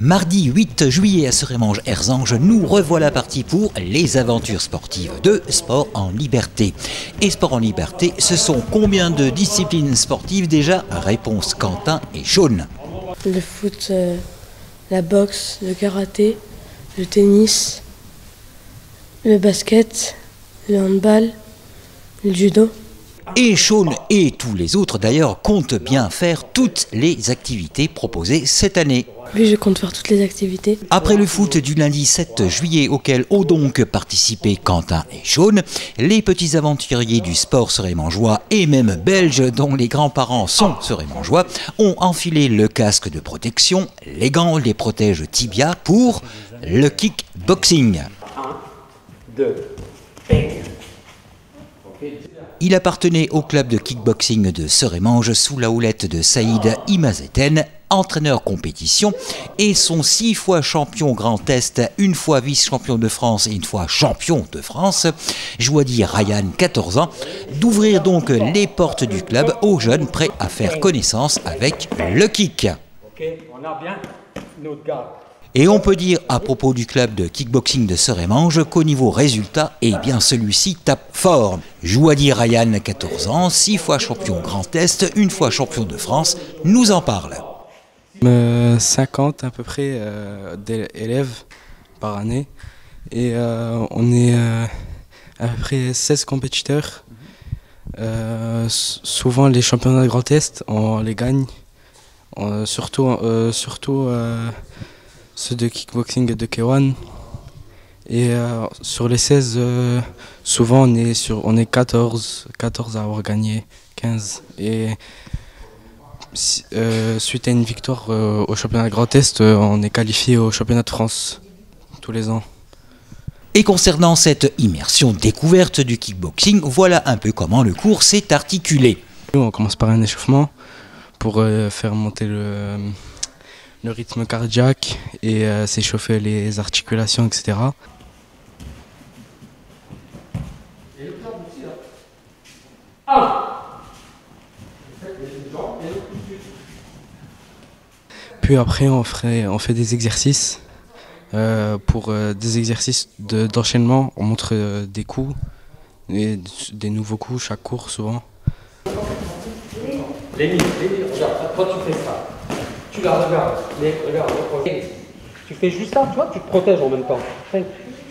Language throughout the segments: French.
Mardi 8 juillet à Serémange-Erzange, nous revoilà partis pour les aventures sportives de Sport en Liberté. Et Sport en Liberté, ce sont combien de disciplines sportives déjà? Réponse Quentin et Shaun. Le foot, la boxe, le karaté, le tennis, le basket, le handball, le judo. Et Shaun et tous les autres d'ailleurs comptent bien faire toutes les activités proposées cette année. Oui, je compte faire toutes les activités. Après le foot du lundi 7 juillet auquel ont donc participé Quentin et Shaun, les petits aventuriers du sport serémangeois et même belges dont les grands-parents sont serémangeois ont enfilé le casque de protection, les gants, les protèges tibia pour le kickboxing. 1, 2, et... Il appartenait au club de kickboxing de Serémange sous la houlette de Saïd Imazeten, entraîneur compétition, et son 6 fois champion Grand Est, une fois vice-champion de France et une fois champion de France, Jouadi Ryan, 14 ans, d'ouvrir donc les portes du club aux jeunes prêts à faire connaissance avec le kick. Ok, on a bien notre garde. Et on peut dire à propos du club de kickboxing de Serémange qu'au niveau résultat, eh bien celui-ci tape fort. Jouadi Ryan, 14 ans, 6 fois champion Grand Est, une fois champion de France, nous en parle. 50 à peu près d'élèves par année et on est à peu près 16 compétiteurs. Souvent les championnats de Grand Est, on les gagne, surtout ceux de kickboxing et de K1. Et sur les 16, souvent on est 14 à avoir gagné, 15. Et suite à une victoire au championnat de Grand Est, on est qualifié au championnat de France tous les ans. Et concernant cette immersion découverte du kickboxing, voilà un peu comment le cours s'est articulé. On commence par un échauffement pour faire monter le rythme cardiaque et s'échauffer les articulations, etc. Puis après on fait des exercices. Pour des exercices d'enchaînement, on montre des coups, et des nouveaux coups chaque cours souvent. Lémi, regarde, quand tu fais ça, tu la regardes, regarde, tu fais juste ça, tu vois, tu te protèges en même temps.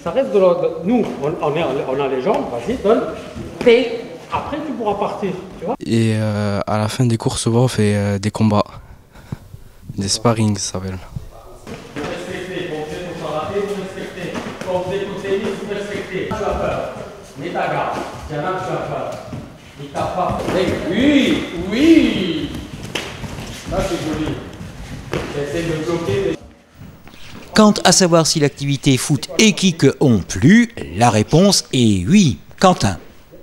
Ça reste de l'ordre. Nous, on a les jambes, vas-y, donne, et après tu pourras partir, tu vois. Et à la fin des cours, souvent on fait des combats, des sparring ça s'appelle. Vous respectez, quand vous êtes au karaté, vous respectez. Quand vous êtes au tennis, vous respectez. Tu as peur, mets ta garde, il y en a que tu as peur. Il t'a pas. Oui, oui. Là c'est joli. J'essaie de bloquer. Quant à savoir si l'activité foot et kick ont plu, la réponse est oui. Quentin.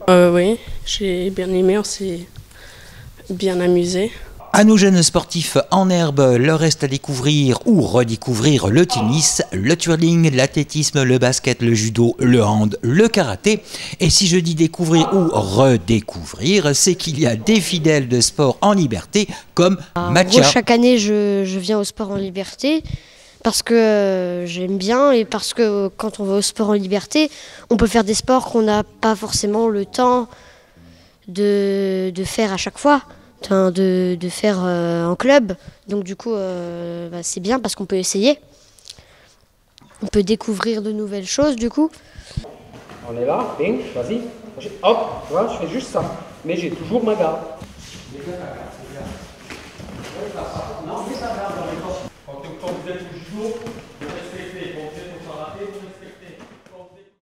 Oui, j'ai bien aimé, on s'est bien amusé. À nos jeunes sportifs en herbe, leur reste à découvrir ou redécouvrir le tennis, le twirling, l'athlétisme, le basket, le judo, le hand, le karaté. Et si je dis découvrir ou redécouvrir, c'est qu'il y a des fidèles de Sport en Liberté comme Mathia. Chaque année, je viens au Sport en Liberté parce que j'aime bien et parce que quand on va au Sport en Liberté, on peut faire des sports qu'on n'a pas forcément le temps de faire à chaque fois. De faire en club, donc du coup c'est bien parce qu'on peut essayer, on peut découvrir de nouvelles choses du coup. On est là, bing, vas-y, hop, tu vois, je fais juste ça, mais j'ai toujours ma garde. Non, mets ta garde dans les temps. Quand vous êtes